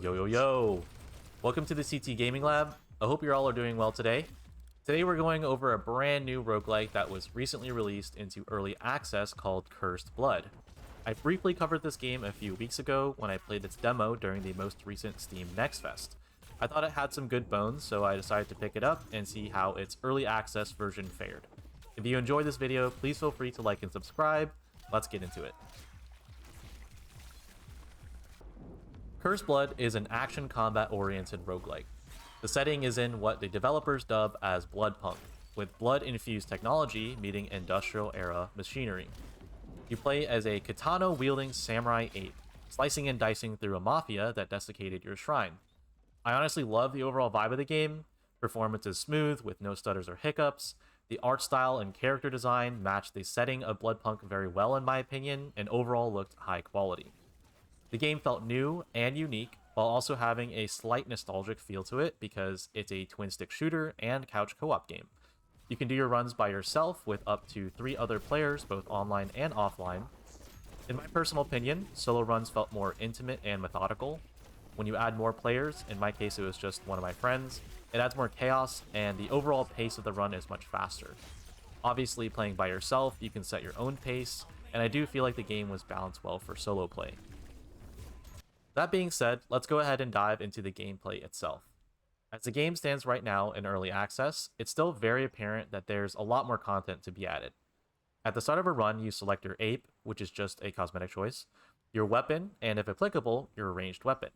Yo, yo, yo! Welcome to the CT Gaming Lab. I hope you all are doing well today. Today we're going over a brand new roguelike that was recently released into early access called Cursed Blood. I briefly covered this game a few weeks ago when I played its demo during the most recent Steam Next Fest. I thought it had some good bones, so I decided to pick it up and see how its early access version fared. If you enjoyed this video, please feel free to like and subscribe. Let's get into it. Cursed Blood is an action combat-oriented roguelike. The setting is in what the developers dub as bloodpunk, with blood-infused technology meeting industrial-era machinery. You play as a katana-wielding samurai ape, slicing and dicing through a mafia that desiccated your shrine. I honestly love the overall vibe of the game. Performance is smooth, with no stutters or hiccups. The art style and character design match the setting of bloodpunk very well in my opinion, and overall looked high quality. The game felt new and unique, while also having a slight nostalgic feel to it because it's a twin-stick shooter and couch co-op game. You can do your runs by yourself with up to 3 other players, both online and offline. In my personal opinion, solo runs felt more intimate and methodical. When you add more players, in my case it was just one of my friends, it adds more chaos and the overall pace of the run is much faster. Obviously, playing by yourself, you can set your own pace, and I do feel like the game was balanced well for solo play. That being said, let's go ahead and dive into the gameplay itself. As the game stands right now in early access, it's still very apparent that there's a lot more content to be added. At the start of a run, you select your ape, which is just a cosmetic choice, your weapon, and if applicable, your ranged weapon.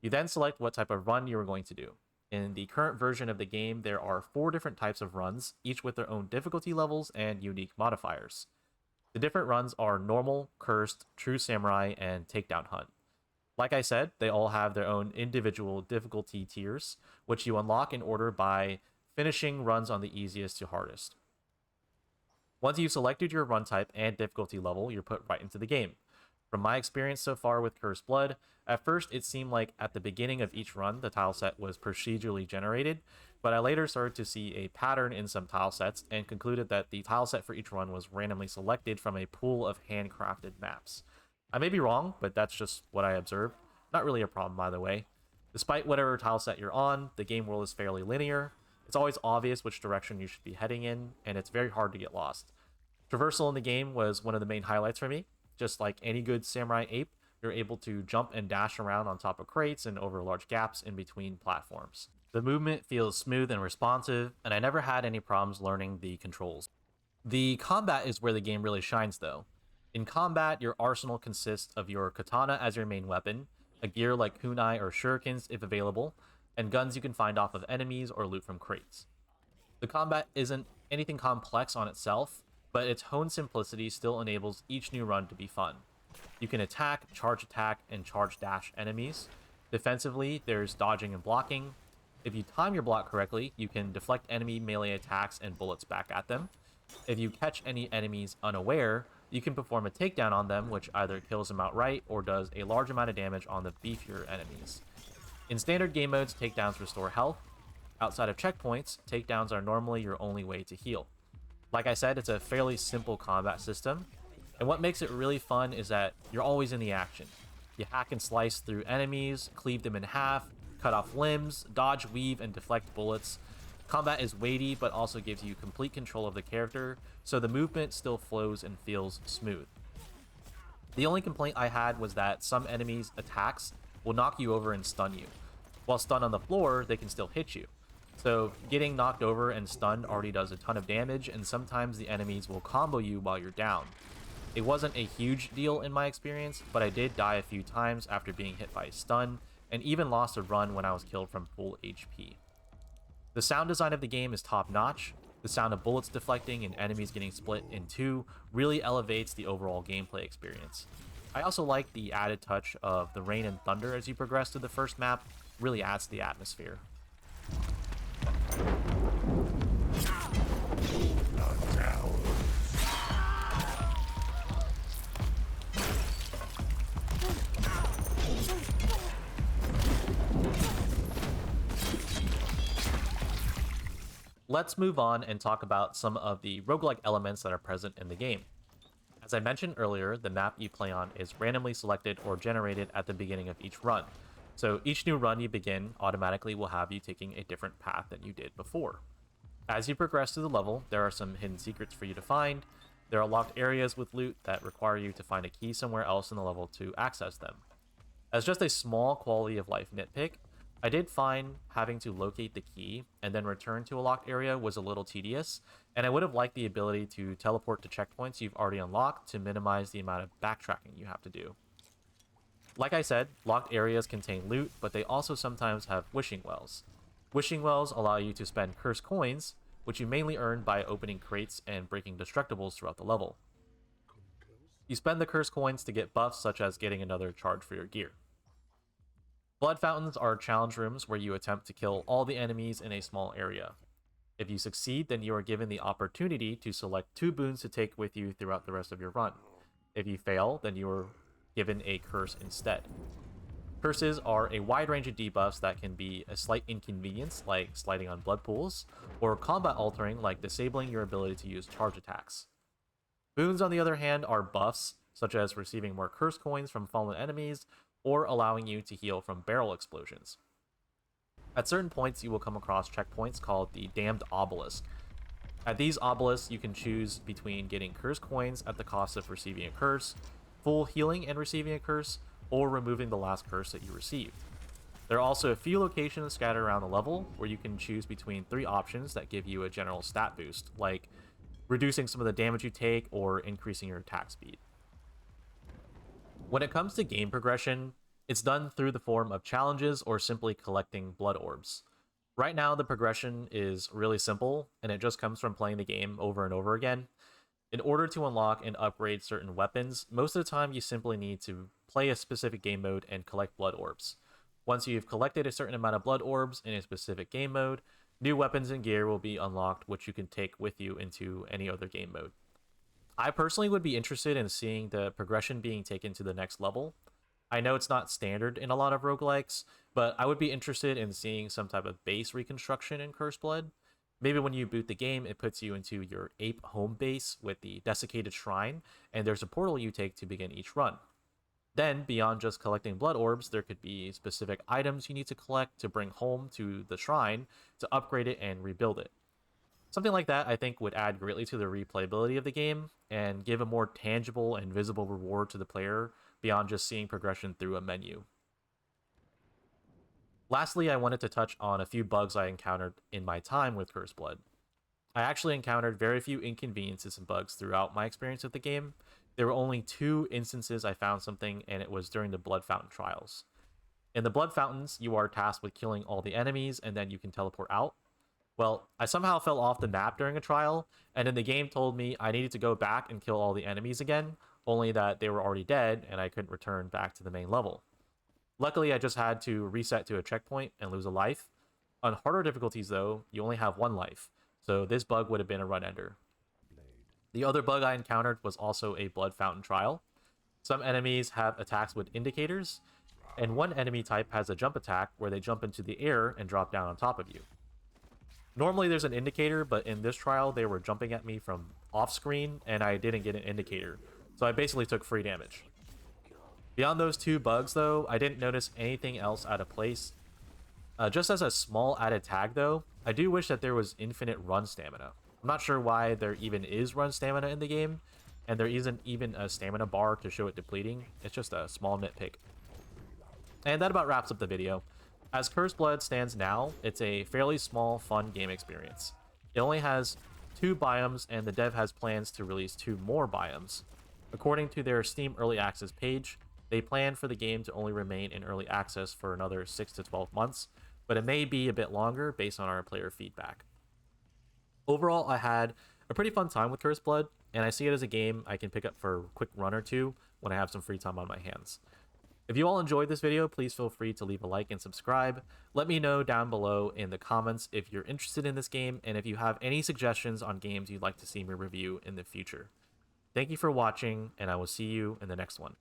You then select what type of run you are going to do. In the current version of the game, there are 4 different types of runs, each with their own difficulty levels and unique modifiers. The different runs are normal, cursed, true samurai, and takedown hunt. Like I said, they all have their own individual difficulty tiers, which you unlock in order by finishing runs on the easiest to hardest. Once you've selected your run type and difficulty level, you're put right into the game. From my experience so far with Cursed Blood, at first it seemed like at the beginning of each run the tile set was procedurally generated, but I later started to see a pattern in some tile sets and concluded that the tile set for each run was randomly selected from a pool of handcrafted maps. I may be wrong, but that's just what I observed. Not really a problem either way. Despite whatever tile set you're on, the game world is fairly linear. It's always obvious which direction you should be heading in, and it's very hard to get lost. Traversal in the game was one of the main highlights for me. Just like any good samurai ape, you're able to jump and dash around on top of crates and over large gaps in between platforms. The movement feels smooth and responsive, and I never had any problems learning the controls. The combat is where the game really shines though. In combat, your arsenal consists of your katana as your main weapon, a gear like kunai or shurikens if available, and guns you can find off of enemies or loot from crates. The combat isn't anything complex on itself, but its honed simplicity still enables each new run to be fun. You can attack, and charge dash enemies. Defensively, there's dodging and blocking. If you time your block correctly, you can deflect enemy melee attacks and bullets back at them. If you catch any enemies unaware, you can perform a takedown on them, which either kills them outright or does a large amount of damage on the beefier enemies. In standard game modes, takedowns restore health. Outside of checkpoints, takedowns are normally your only way to heal. Like I said, it's a fairly simple combat system, and what makes it really fun is that you're always in the action. You hack and slice through enemies, cleave them in half, cut off limbs, dodge, weave, and deflect bullets. Combat is weighty, but also gives you complete control of the character, so the movement still flows and feels smooth. The only complaint I had was that some enemies' attacks will knock you over and stun you. While stunned on the floor, they can still hit you. So getting knocked over and stunned already does a ton of damage, and sometimes the enemies will combo you while you're down. It wasn't a huge deal in my experience, but I did die a few times after being hit by a stun, and even lost a run when I was killed from full HP. The sound design of the game is top-notch. The sound of bullets deflecting and enemies getting split in two really elevates the overall gameplay experience. I also like the added touch of the rain and thunder as you progress through the first map, really adds to the atmosphere. Let's move on and talk about some of the roguelike elements that are present in the game. As I mentioned earlier, the map you play on is randomly selected or generated at the beginning of each run. So each new run you begin automatically will have you taking a different path than you did before. As you progress through the level, there are some hidden secrets for you to find. There are locked areas with loot that require you to find a key somewhere else in the level to access them. As just a small quality of life nitpick, I did find having to locate the key and then return to a locked area was a little tedious, and I would have liked the ability to teleport to checkpoints you've already unlocked to minimize the amount of backtracking you have to do. Like I said, locked areas contain loot, but they also sometimes have wishing wells. Wishing wells allow you to spend cursed coins, which you mainly earn by opening crates and breaking destructibles throughout the level. You spend the cursed coins to get buffs such as getting another charge for your gear. Blood fountains are challenge rooms where you attempt to kill all the enemies in a small area. If you succeed, then you are given the opportunity to select 2 boons to take with you throughout the rest of your run. If you fail, then you are given a curse instead. Curses are a wide range of debuffs that can be a slight inconvenience, like sliding on blood pools, or combat altering, like disabling your ability to use charge attacks. Boons, on the other hand, are buffs, such as receiving more curse coins from fallen enemies, or allowing you to heal from barrel explosions. At certain points, you will come across checkpoints called the Damned Obelisk. At these obelisks, you can choose between getting curse coins at the cost of receiving a curse, full healing and receiving a curse, or removing the last curse that you received. There are also a few locations scattered around the level where you can choose between 3 options that give you a general stat boost, like reducing some of the damage you take or increasing your attack speed. When it comes to game progression, it's done through the form of challenges or simply collecting blood orbs. Right now, the progression is really simple, and it just comes from playing the game over and over again. In order to unlock and upgrade certain weapons, most of the time you simply need to play a specific game mode and collect blood orbs. Once you've collected a certain amount of blood orbs in a specific game mode, new weapons and gear will be unlocked, which you can take with you into any other game mode. I personally would be interested in seeing the progression being taken to the next level. I know it's not standard in a lot of roguelikes, but I would be interested in seeing some type of base reconstruction in Cursed Blood. Maybe when you boot the game, it puts you into your ape home base with the desiccated shrine, and there's a portal you take to begin each run. Then, beyond just collecting blood orbs, there could be specific items you need to collect to bring home to the shrine to upgrade it and rebuild it. Something like that, I think, would add greatly to the replayability of the game and give a more tangible and visible reward to the player beyond just seeing progression through a menu. Lastly, I wanted to touch on a few bugs I encountered in my time with Cursed Blood. I actually encountered very few inconveniences and bugs throughout my experience with the game. There were only 2 instances I found something, and it was during the Blood Fountain trials. In the Blood Fountains, you are tasked with killing all the enemies, and then you can teleport out. Well, I somehow fell off the map during a trial, and then the game told me I needed to go back and kill all the enemies again, only that they were already dead and I couldn't return back to the main level. Luckily, I just had to reset to a checkpoint and lose a life. On harder difficulties, though, you only have 1 life, so this bug would have been a run ender. The other bug I encountered was also a Blood Fountain trial. Some enemies have attacks with indicators, and one enemy type has a jump attack where they jump into the air and drop down on top of you. Normally there's an indicator, but in this trial they were jumping at me from off screen and I didn't get an indicator, so I basically took free damage. Beyond those 2 bugs though, I didn't notice anything else out of place. Just as a small added tag though, I do wish that there was infinite run stamina. I'm not sure why there even is run stamina in the game, and there isn't even a stamina bar to show it depleting. It's just a small nitpick. And that about wraps up the video. As Cursed Blood stands now, it's a fairly small, fun game experience. It only has 2 biomes, and the dev has plans to release 2 more biomes. According to their Steam Early Access page, they plan for the game to only remain in Early Access for another 6 to 12 months, but it may be a bit longer based on our player feedback. Overall, I had a pretty fun time with Cursed Blood, and I see it as a game I can pick up for a quick run or 2 when I have some free time on my hands. If you all enjoyed this video, please feel free to leave a like and subscribe. Let me know down below in the comments if you're interested in this game and if you have any suggestions on games you'd like to see me review in the future. Thank you for watching, and I will see you in the next one.